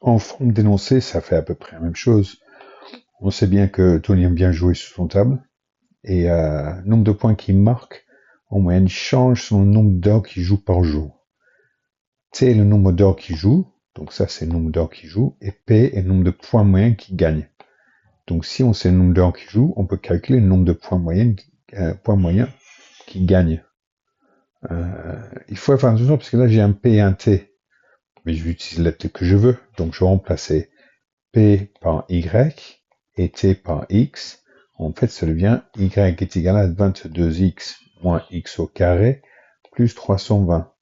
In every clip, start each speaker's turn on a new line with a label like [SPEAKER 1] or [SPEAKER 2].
[SPEAKER 1] En forme d'énoncé, ça fait à peu près la même chose. On sait bien que Tony aime bien jouer sur son table. Et nombre de points qu'il marque, en moyenne, change son nombre d'heures qu'il joue par jour. T est le nombre d'heures qu'il joue, donc ça c'est le nombre d'heures qu'il joue, et P est le nombre de points moyens qu'il gagne. Donc si on sait le nombre d'heures qu'il joue, on peut calculer le nombre de points moyens qu'il gagne. Il faut faire attention parce que là j'ai un P et un T, mais je vais utiliser la lettre que je veux, donc je vais remplacer P par Y et T par X. En fait, ça devient Y est égal à 22X moins X au carré plus 320.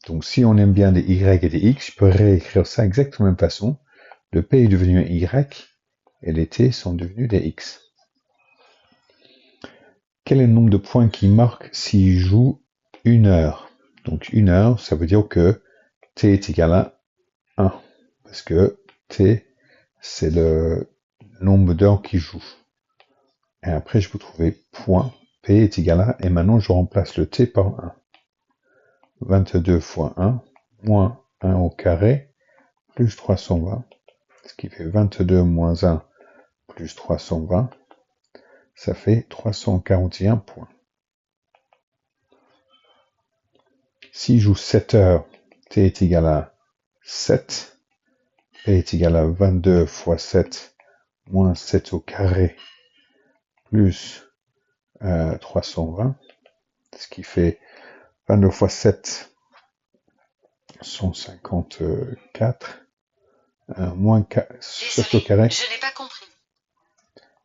[SPEAKER 1] Donc, si on aime bien des Y et des X, je peux réécrire ça exactement de la même façon. Le P est devenu un Y et les T sont devenus des X. Quel est le nombre de points qu'il marque s'il joue 1 heure? Donc, 1 heure, ça veut dire que T est égal à 1. Parce que T, c'est le nombre d'heures qu'il joue. Et après, je peux trouver point P est égal à, et maintenant je remplace le T par 1. 22 fois 1, moins 1 au carré, plus 320, ce qui fait 22 moins 1 plus 320, ça fait 341 points. Si je joue 7 heures, T est égal à 7, P est égal à 22 fois 7, moins 7 au carré, plus 320, ce qui fait 22 fois 7, 154, moins 7 au carré,
[SPEAKER 2] je n'ai pas compris.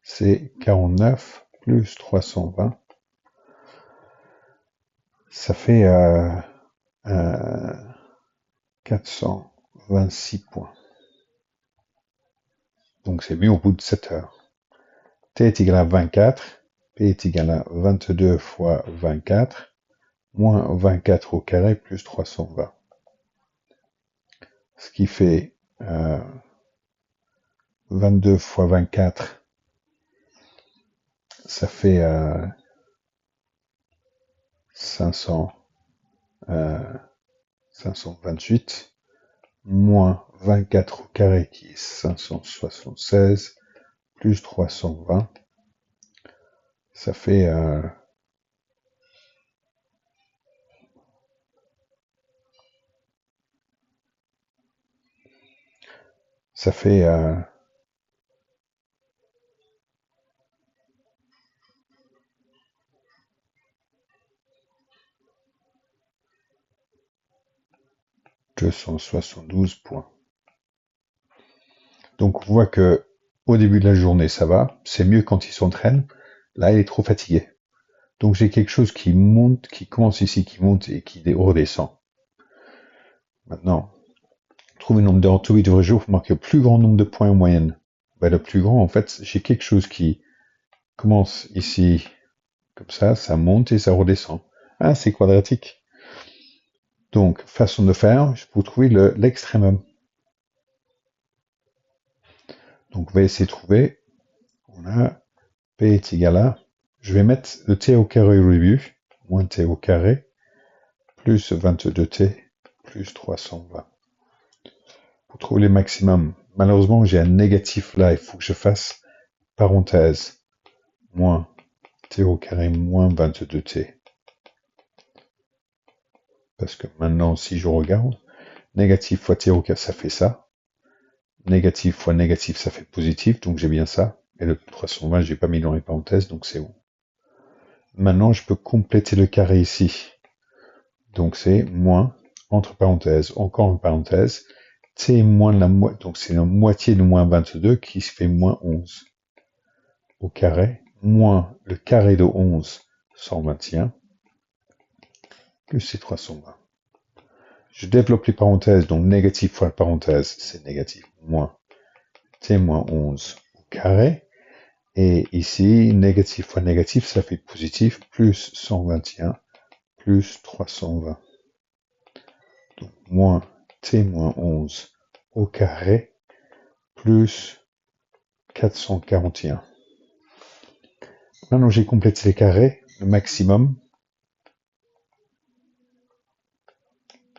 [SPEAKER 1] C'est 49 plus 320. Ça fait 426 points. Donc c'est mieux au bout de 7 heures. T est égal à 24, P est égal à 22 fois 24, moins 24 au carré plus 320. Ce qui fait 22 fois 24, ça fait 528, moins 24 au carré qui est 576, plus 320, ça fait ça fait 272 points. Donc on voit que au début de la journée ça va, c'est mieux quand il s'entraîne. Là il est trop fatigué. Donc j'ai quelque chose qui monte, qui commence ici, qui monte et qui redescend. Maintenant, trouver le nombre d'heures tout devrait jouer pour marquer le plus grand nombre de points en moyenne. Ben, le plus grand, en fait, j'ai quelque chose qui commence ici, comme ça monte et ça redescend. Ah, c'est quadratique. Donc, façon de faire, je peux trouver l'extrémum. Donc, on va essayer de trouver. On a P est égal à, je vais mettre le T au carré au début, moins T au carré, plus 22T, plus 320. Pour trouver les maximums, malheureusement, j'ai un négatif là, il faut que je fasse parenthèse, moins T au carré, moins 22T. Parce que maintenant, si je regarde, négatif fois T au carré, ça fait ça. Négatif fois négatif, ça fait positif, donc j'ai bien ça. Et le 320, j'ai pas mis dans les parenthèses, donc c'est bon. Maintenant, je peux compléter le carré ici. Donc c'est moins, entre parenthèses, encore une parenthèse, T moins la moitié, donc c'est la moitié de moins 22 qui se fait moins 11 au carré, moins le carré de 11, 121, plus c'est 320. Je développe les parenthèses, donc négatif fois la parenthèse, c'est négatif, moins T moins 11 au carré, et ici, négatif fois négatif, ça fait positif, plus 121, plus 320. Donc, moins T moins 11 au carré, plus 441. Maintenant, j'ai complété les carrés, le maximum.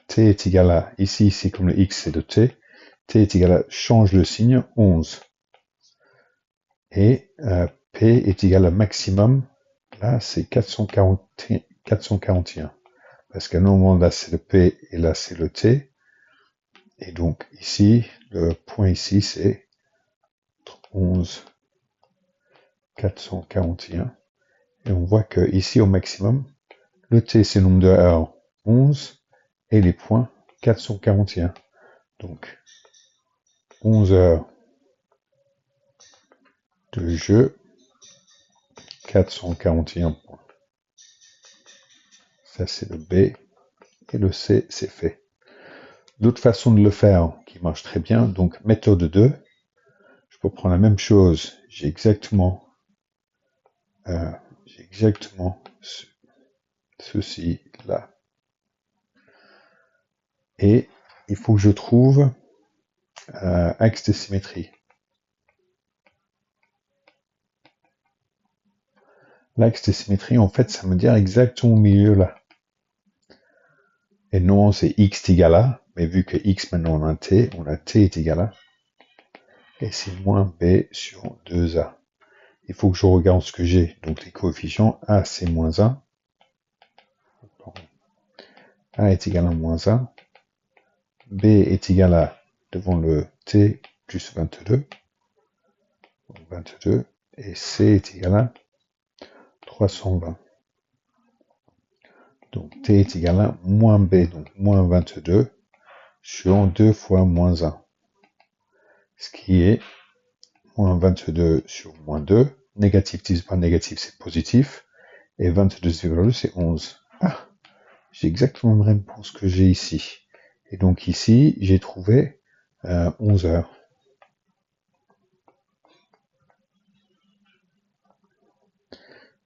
[SPEAKER 1] T est égal à, ici, c'est comme le X, c'est de T. t est égal à, change le signe, 11. Et P est égal à maximum, là c'est 441. Parce qu'à un moment là c'est le P et là c'est le T. Et donc ici, le point ici c'est 11, 441. Et on voit que ici au maximum, le T c'est le nombre de heures 11 et les points 441. Donc 11 heures de jeu, 441 points. Ça c'est le B et le C c'est fait. D'autres façons de le faire qui marche très bien, donc méthode 2, je peux prendre la même chose, j'ai exactement ceci là. Et il faut que je trouve axe de symétrie. L'axe de symétrie, en fait, ça me dit exactement au milieu là. Et non, c'est x égale à, mais vu que x maintenant on a t est égal à. Et c'est moins b sur 2a. Il faut que je regarde ce que j'ai. Donc les coefficients, a c'est moins 1. A est égal à moins 1. B est égal à, devant le t, plus 22. Donc 22. Et C est égal à 320. Donc T est égal à moins B, donc moins 22, sur 2 fois moins 1. Ce qui est moins 22 sur moins 2. Négatif divisé par négatif, c'est positif. Et 22 divisé par 2, c'est 11. Ah, j'ai exactement la même réponse que j'ai ici. Et donc ici, j'ai trouvé 11 heures.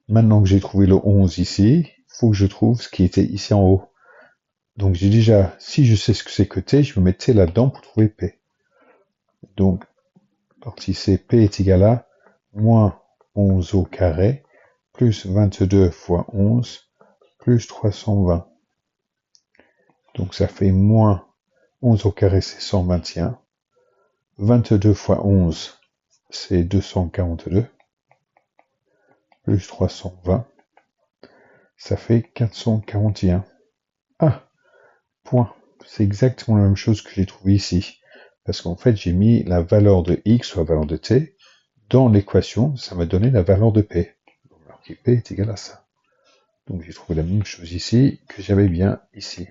[SPEAKER 1] Maintenant que j'ai trouvé le 11 ici, il faut que je trouve ce qui était ici en haut. Donc j'ai déjà, si je sais ce que c'est que T, je me mets T là-dedans pour trouver P. Donc, partie C, P est égal à moins 11 au carré, plus 22 fois 11, plus 320. Donc ça fait moins 11 au carré, c'est 121. 22 fois 11, c'est 242. Plus 320. Ça fait 441. Ah, point. C'est exactement la même chose que j'ai trouvé ici. Parce qu'en fait, j'ai mis la valeur de x ou la valeur de t dans l'équation. Ça m'a donné la valeur de p. Donc, P est égal à ça. Donc j'ai trouvé la même chose ici que j'avais bien ici.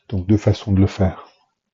[SPEAKER 1] Donc deux façons de le faire.